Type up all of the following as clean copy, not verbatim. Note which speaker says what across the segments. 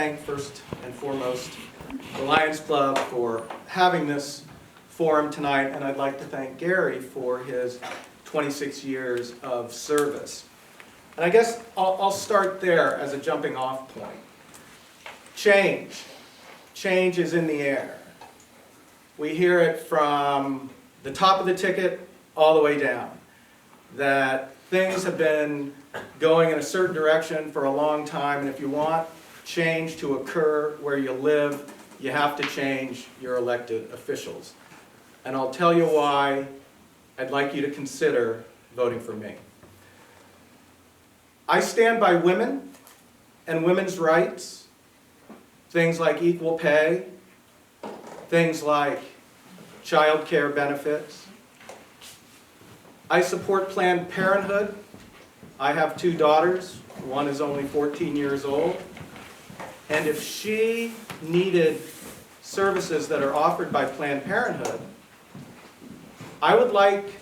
Speaker 1: Thank first and foremost the Lions Club for having this forum tonight, and I'd like to thank Gary for his 26 years of service. And I guess I'll start there as a jumping off point. Change. Change is in the air. We hear it from the top of the ticket all the way down, that things have been going in a certain direction for a long time, and if you want change to occur where you live, you have to change your elected officials. And I'll tell you why I'd like you to consider voting for me. I stand by women and women's rights, things like equal pay, things like child care benefits. I support Planned Parenthood. I have 2 daughters. One is only 14 years old. And if she needed services that are offered by Planned Parenthood, I would like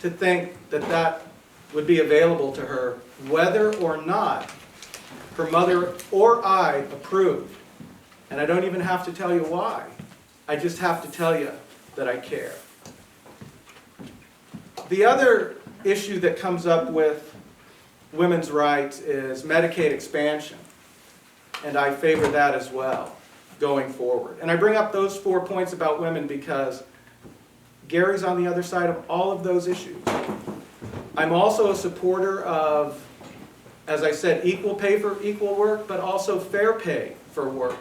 Speaker 1: to think that that would be available to her whether or not her mother or I approved. And I don't even have to tell you why. I just have to tell you that I care. The other issue that comes up with women's rights is Medicaid expansion. And I favor that as well, going forward. And I bring up those 4 points about women because Gary's on the other side of all of those issues. I'm also a supporter of, as I said, equal pay for equal work, but also fair pay for work.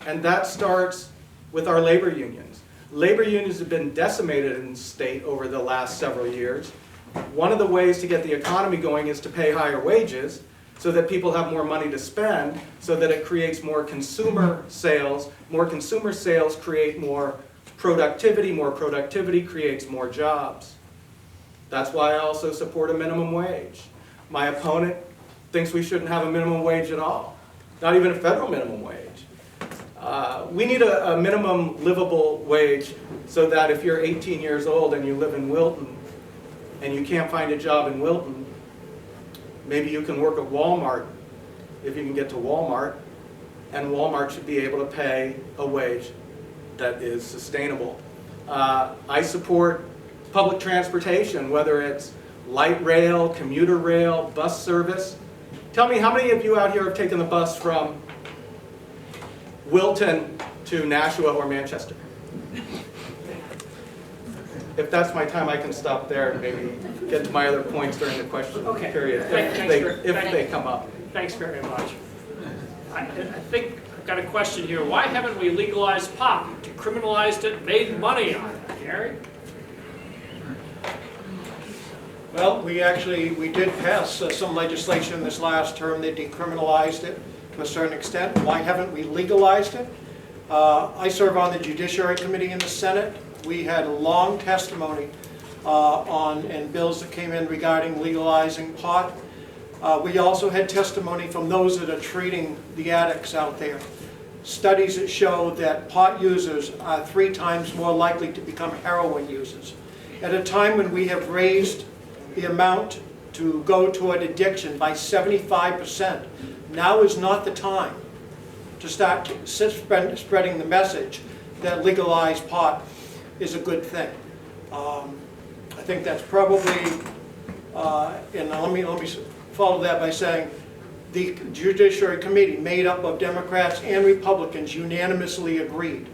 Speaker 1: And that starts with our labor unions. Labor unions have been decimated in the state over the last several years. One of the ways to get the economy going is to pay higher wages, so that people have more money to spend, so that it creates more consumer sales. More consumer sales create more productivity creates more jobs. That's why I also support a minimum wage. My opponent thinks we shouldn't have a minimum wage at all, not even a federal minimum wage. We need a minimum livable wage so that if you're 18 years old and you live in Wilton and you can't find a job in Wilton, maybe you can work at Walmart if you can get to Walmart, and Walmart should be able to pay a wage that is sustainable. I support public transportation, whether it's light rail, commuter rail, bus service. Tell me, how many of you out here have taken the bus from Wilton to Nashua or Manchester? If that's my time, I can stop there and maybe get to my other points during the question period, if they come up.
Speaker 2: Thanks very much. I think I've got a question here. Why haven't we legalized pot, decriminalized it, made money on it, Gary?
Speaker 3: Well, we did pass some legislation this last term that decriminalized it to a certain extent. Why haven't we legalized it? I serve on the Judiciary Committee in the Senate. We had a long testimony and bills that came in regarding legalizing pot. We also had testimony from those that are treating the addicts out there. Studies that show that pot users are 3 times more likely to become heroin users. At a time when we have raised the amount to go toward addiction by 75%, now is not the time to start spreading the message that legalized pot is a good thing. I think that's probably, and let me follow that by saying the Judiciary Committee, made up of Democrats and Republicans, unanimously agreed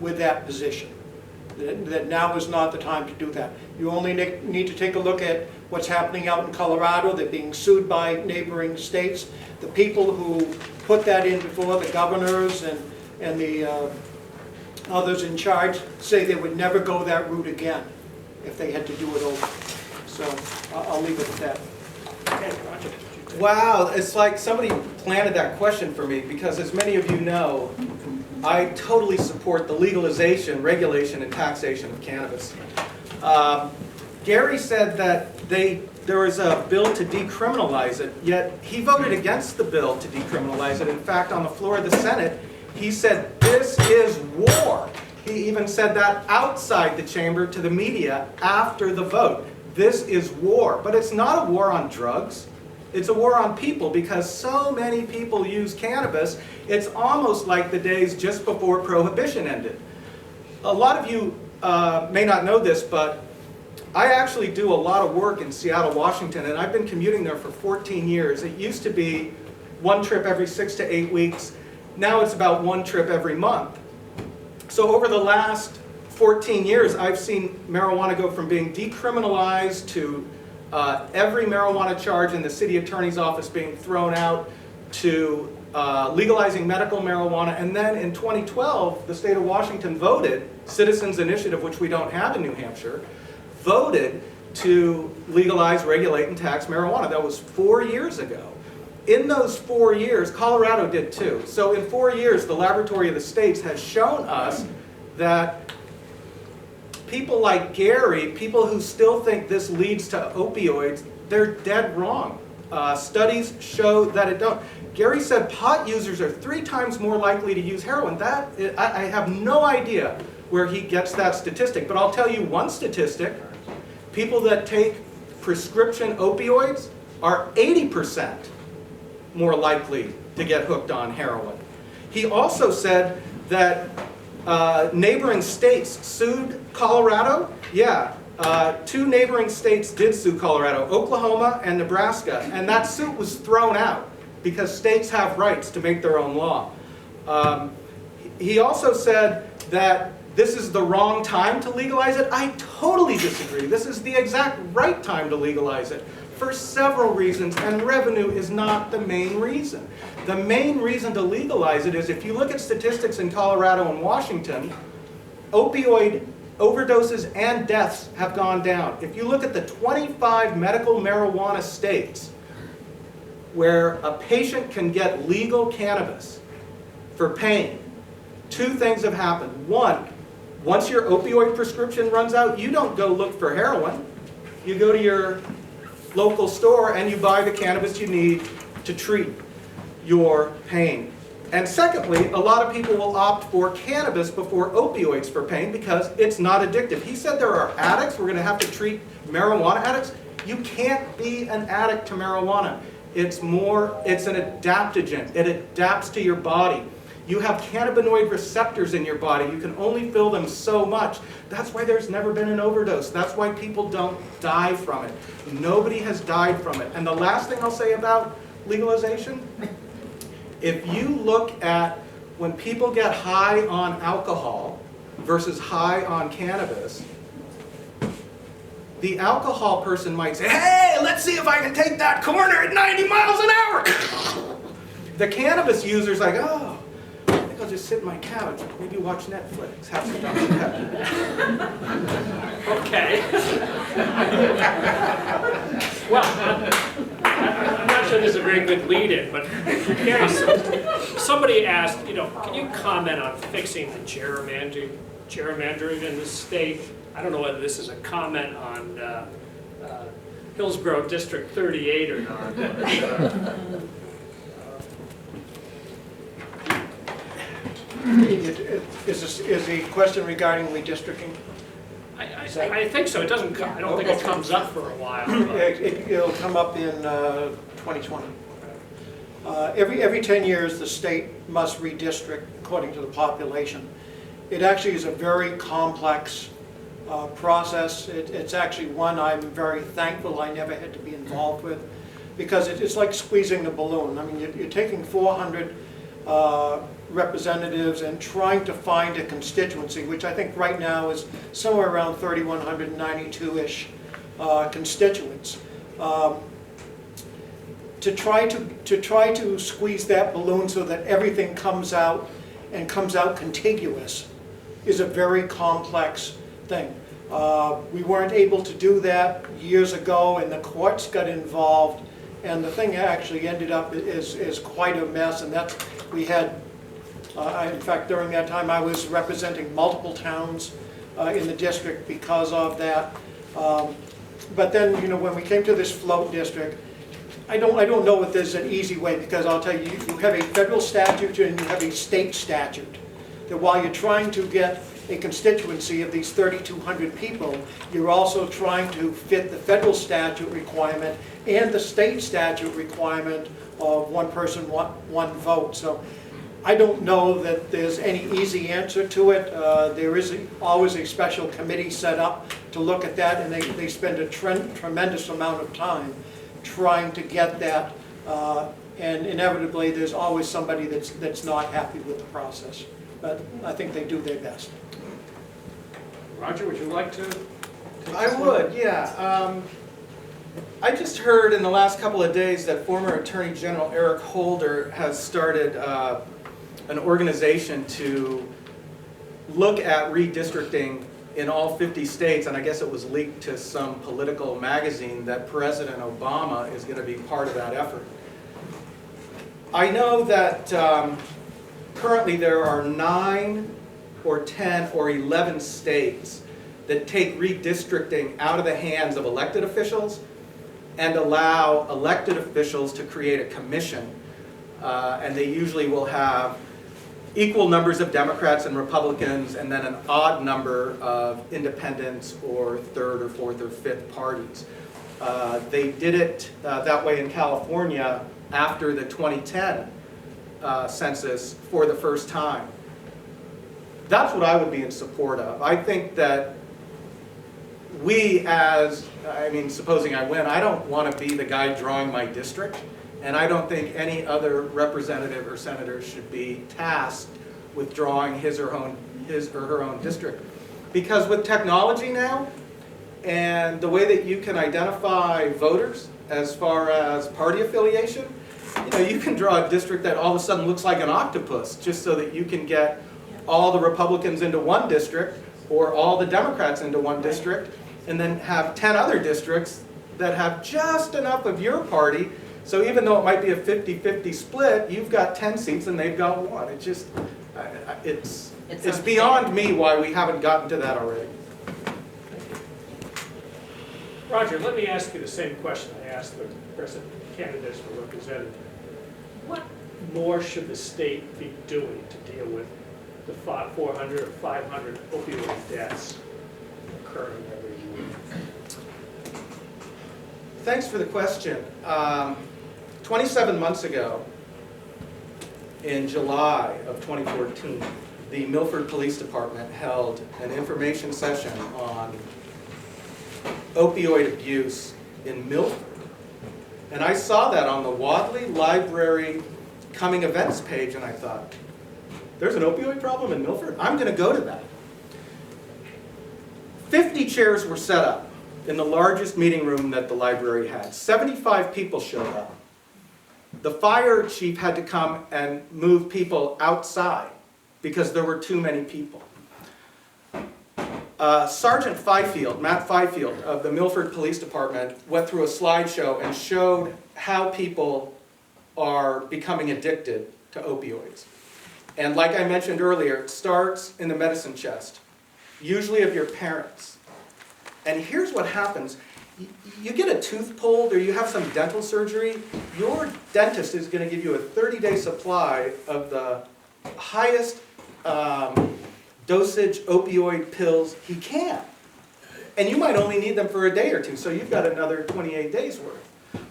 Speaker 3: with that position, that now is not the time to do that. You only need to take a look at what's happening out in Colorado. They're being sued by neighboring states. The people who put that in before, the governors and the others in charge, say they would never go that route again if they had to do it over. So I'll leave it at that.
Speaker 2: Okay, Roger.
Speaker 1: Wow, it's like somebody planted that question for me, because as many of you know, I totally support the legalization, regulation, and taxation of cannabis. Gary said that there was a bill to decriminalize it, yet he voted against the bill to decriminalize it. In fact, on the floor of the Senate, he said, "This is war." He even said that outside the chamber to the media after the vote. This is war. But it's not a war on drugs. It's a war on people because so many people use cannabis, it's almost like the days just before Prohibition ended. A lot of you may not know this, but I actually do a lot of work in Seattle, Washington, and I've been commuting there for 14 years. It used to be one trip every 6 to 8 weeks. Now it's about one trip every month. So over the last 14 years, I've seen marijuana go from being decriminalized to every marijuana charge in the city attorney's office being thrown out to legalizing medical marijuana. And then in 2012, the state of Washington voted, Citizens Initiative, which we don't have in New Hampshire, voted to legalize, regulate, and tax marijuana. That was 4 years ago. In those 4 years, Colorado did too. So in 4 years, the Laboratory of the States has shown us that people like Gary, people who still think this leads to opioids, they're dead wrong. Studies show that it don't. Gary said pot users are 3 times more likely to use heroin. I have no idea where he gets that statistic, but I'll tell you one statistic. People that take prescription opioids are 80% more likely to get hooked on heroin. He also said that neighboring states sued Colorado. Yeah, 2 neighboring states did sue Colorado, Oklahoma and Nebraska, and that suit was thrown out because states have rights to make their own law. He also said that this is the wrong time to legalize it. I totally disagree. This is the exact right time to legalize it for several reasons, and revenue is not the main reason. The main reason to legalize it is if you look at statistics in Colorado and Washington, opioid overdoses and deaths have gone down. If you look at the 25 medical marijuana states where a patient can get legal cannabis for pain, 2 things have happened. One, once your opioid prescription runs out, you don't go look for heroin. You go to your local store and you buy the cannabis you need to treat your pain. And secondly, a lot of people will opt for cannabis before opioids for pain because it's not addictive. He said there are addicts. We're going to have to treat marijuana addicts. You can't be an addict to marijuana. It's an adaptogen. It adapts to your body. You have cannabinoid receptors in your body. You can only fill them so much. That's why there's never been an overdose. That's why people don't die from it. Nobody has died from it. And the last thing I'll say about legalization, if you look at when people get high on alcohol versus high on cannabis, the alcohol person might say, hey, let's see if I can take that corner at 90 miles an hour. The cannabis user's like, oh, I'll just sit on my couch, maybe watch Netflix, have some Dr. Pepper.
Speaker 2: Okay. Well, I'm not sure this is a very good lead-in, but Gary, somebody asked, can you comment on fixing the gerrymandering in the state? I don't know whether this is a comment on Hillsborough District 38 or not.
Speaker 3: Is the question regarding redistricting?
Speaker 2: I think so. It doesn't. I don't think it comes up for a while.
Speaker 3: It'll come up in 2020. Every 10 years, the state must redistrict according to the population. It actually is a very complex process. It's actually one I'm very thankful I never had to be involved with, because it's like squeezing a balloon. I mean, you're taking 400 representatives and trying to find a constituency, which I think right now is somewhere around 3,192-ish constituents. To try to squeeze that balloon so that everything comes out and comes out contiguous is a very complex thing. We weren't able to do that years ago, and the courts got involved, and the thing actually ended up is quite a mess. And that's, we had, in fact, during that time I was representing multiple towns in the district because of that. But then, when we came to this float district, I don't know if there's an easy way, because I'll tell you, you have a federal statute and you have a state statute. That while you're trying to get a constituency of these 3,200 people, you're also trying to fit the federal statute requirement and the state statute requirement of one person, one vote. So I don't know that there's any easy answer to it. There is always a special committee set up to look at that, and they spend a tremendous amount of time trying to get that, and inevitably there's always somebody that's not happy with the process. But I think they do their best.
Speaker 2: Roger, would you like to?
Speaker 1: I would, yeah. I just heard in the last couple of days that former Attorney General Eric Holder has started an organization to look at redistricting in all 50 states, and I guess it was leaked to some political magazine that President Obama is going to be part of that effort. I know that currently there are 9 or 10 or 11 states that take redistricting out of the hands of elected officials and allow elected officials to create a commission, and they usually will have equal numbers of Democrats and Republicans and then an odd number of independents or third or fourth or fifth parties. They did it that way in California after the 2010 census for the first time. That's what I would be in support of. I think that we supposing I win, I don't want to be the guy drawing my district, and I don't think any other representative or senator should be tasked with drawing his or her own district. Because with technology now, and the way that you can identify voters as far as party affiliation, you can draw a district that all of a sudden looks like an octopus just so that you can get all the Republicans into one district or all the Democrats into one district, and then have 10 other districts that have just enough of your party, so even though it might be a 50-50 split, you've got 10 seats and they've got 1. It just, it's beyond me why we haven't gotten to that already.
Speaker 2: Roger, let me ask you the same question I asked the present candidates for representative. What more should the state be doing to deal with the 400 or 500 opioid deaths occurring every year?
Speaker 1: Thanks for the question. 27 months ago, in July of 2014, the Milford Police Department held an information session on opioid abuse in Milford. And I saw that on the Wadley Library coming events page, and I thought, there's an opioid problem in Milford? I'm going to go to that. 50 chairs were set up in the largest meeting room that the library had. 75 people showed up. The fire chief had to come and move people outside because there were too many people. Sergeant Fifield, Matt Fifield of the Milford Police Department, went through a slideshow and showed how people are becoming addicted to opioids. And like I mentioned earlier, it starts in the medicine chest, usually of your parents. And here's what happens. You get a tooth pulled or you have some dental surgery, your dentist is going to give you a 30-day supply of the highest dosage opioid pills he can. And you might only need them for a day or two, so you've got another 28 days worth.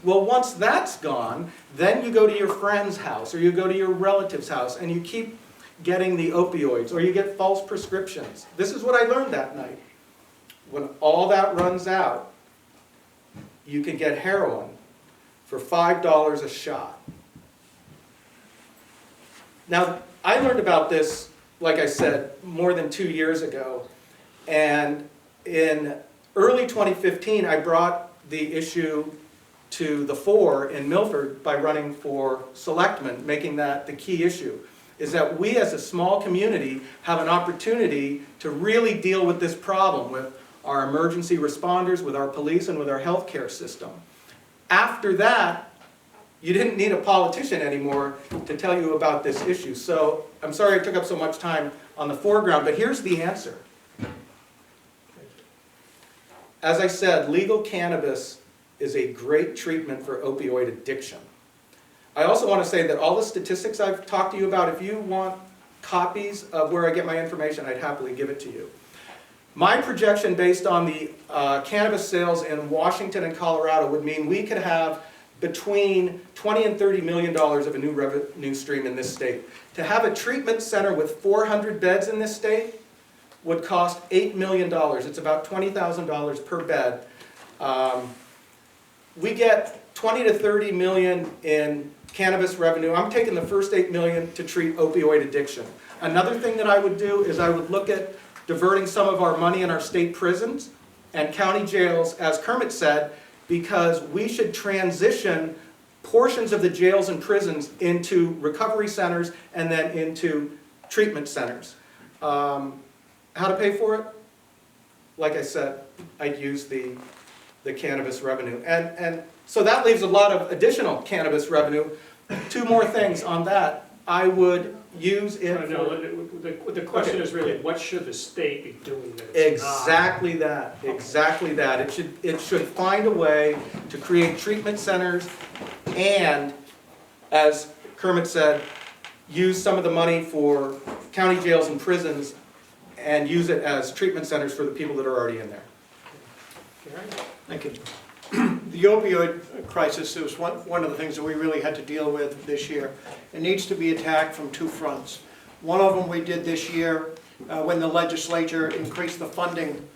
Speaker 1: Well, once that's gone, then you go to your friend's house or you go to your relative's house and you keep getting the opioids or you get false prescriptions. This is what I learned that night. When all that runs out, you can get heroin for $5 a shot. Now, I learned about this, like I said, more than 2 years ago. And in early 2015, I brought the issue to the fore in Milford by running for selectman, making that the key issue, is that we as a small community have an opportunity to really deal with this problem with our emergency responders, with our police, and with our healthcare system. After that, you didn't need a politician anymore to tell you about this issue. So I'm sorry I took up so much time on the foreground, but here's the answer. As I said, legal cannabis is a great treatment for opioid addiction. I also want to say that all the statistics I've talked to you about, if you want copies of where I get my information, I'd happily give it to you. My projection based on the cannabis sales in Washington and Colorado would mean we could have between $20 and $30 million of a new revenue stream in this state. To have a treatment center with 400 beds in this state would cost $8 million. It's about $20,000 per bed. We get 20 to 30 million in cannabis revenue. I'm taking the first 8 million to treat opioid addiction. Another thing that I would do is I would look at diverting some of our money in our state prisons and county jails, as Kermit said, because we should transition portions of the jails and prisons into recovery centers and then into treatment centers. How to pay for it? Like I said, I'd use the cannabis revenue. And so that leaves a lot of additional cannabis revenue. Two more things on that. I would use it for...
Speaker 2: The question is really, what should the state be doing that it's
Speaker 1: Exactly that, exactly that. It should find a way to create treatment centers and, as Kermit said, use some of the money for county jails and prisons and use it as treatment centers for the people that are already in there.
Speaker 3: Thank you. The opioid crisis is one of the things that we really had to deal with this year. It needs to be attacked from two fronts. One of them we did this year when the legislature increased the funding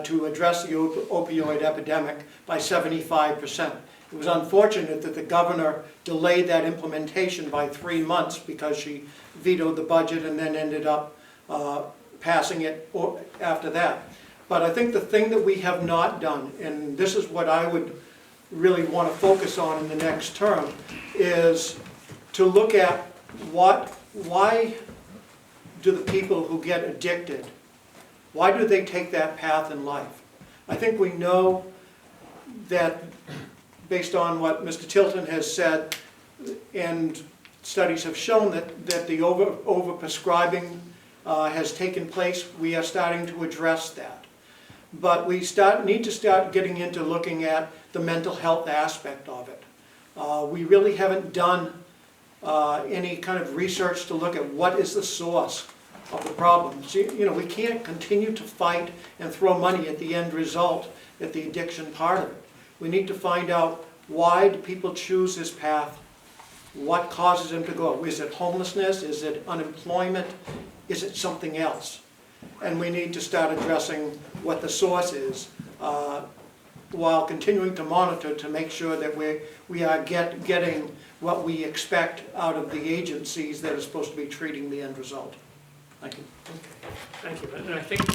Speaker 3: to address the opioid epidemic by 75%. It was unfortunate that the governor delayed that implementation by 3 months because she vetoed the budget and then ended up passing it after that. But I think the thing that we have not done, and this is what I would really want to focus on in the next term, is to look at why do the people who get addicted, why do they take that path in life? I think we know that based on what Mr. Tilton has said, and studies have shown that the overprescribing has taken place. We are starting to address that. But we need to start getting into looking at the mental health aspect of it. We really haven't done any kind of research to look at what is the source of the problem. See, we can't continue to fight and throw money at the end result, at the addiction part of it. We need to find out, why do people choose this path? What causes them to go? Is it homelessness? Is it unemployment? Is it something else? And we need to start addressing what the source is while continuing to monitor to make sure that we are getting what we expect out of the agencies that are supposed to be treating the end result. Thank you.
Speaker 2: Okay. Thank you. And I think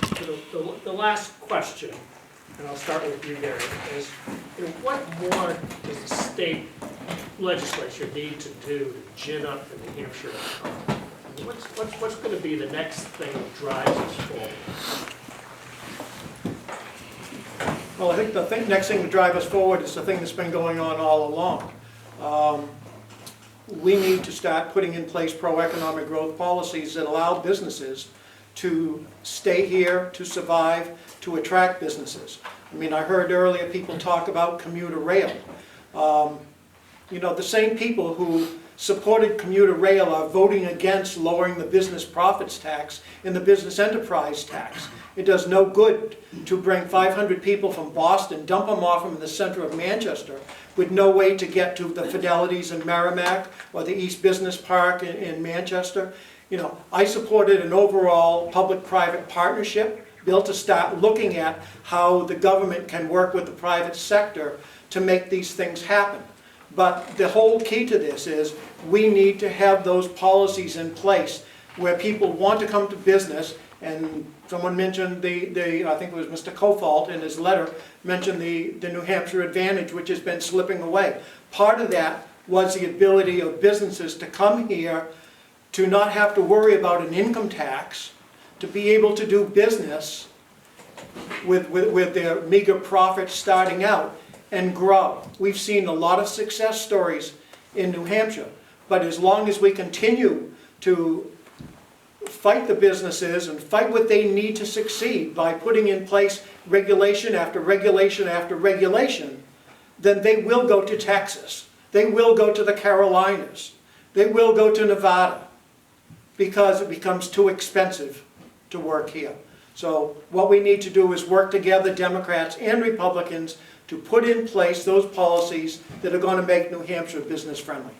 Speaker 2: the last question, and I'll start with you, Gary, is what more does the state legislature need to do to gin up the New Hampshire economy? What's going to be the next thing that drives us forward?
Speaker 3: Well, I think the next thing to drive us forward is the thing that's been going on all along. We need to start putting in place pro-economic growth policies that allow businesses to stay here, to survive, to attract businesses. I mean, I heard earlier people talk about commuter rail. The same people who supported commuter rail are voting against lowering the business profits tax and the business enterprise tax. It does no good to bring 500 people from Boston, dump them off in the center of Manchester with no way to get to the Fidelities in Merrimack or the East Business Park in Manchester. I supported an overall public-private partnership bill to start looking at how the government can work with the private sector to make these things happen. But the whole key to this is we need to have those policies in place where people want to come to business, and someone mentioned I think it was Mr. Kofalt in his letter, mentioned the New Hampshire advantage, which has been slipping away. Part of that was the ability of businesses to come here, to not have to worry about an income tax, to be able to do business with their meager profits starting out and grow. We've seen a lot of success stories in New Hampshire, but as long as we continue to fight the businesses and fight what they need to succeed by putting in place regulation after regulation after regulation, then they will go to Texas. They will go to the Carolinas. They will go to Nevada. because it becomes too expensive to work here. So what we need to do is work together, Democrats and Republicans, to put in place those policies that are going to make New Hampshire business friendly.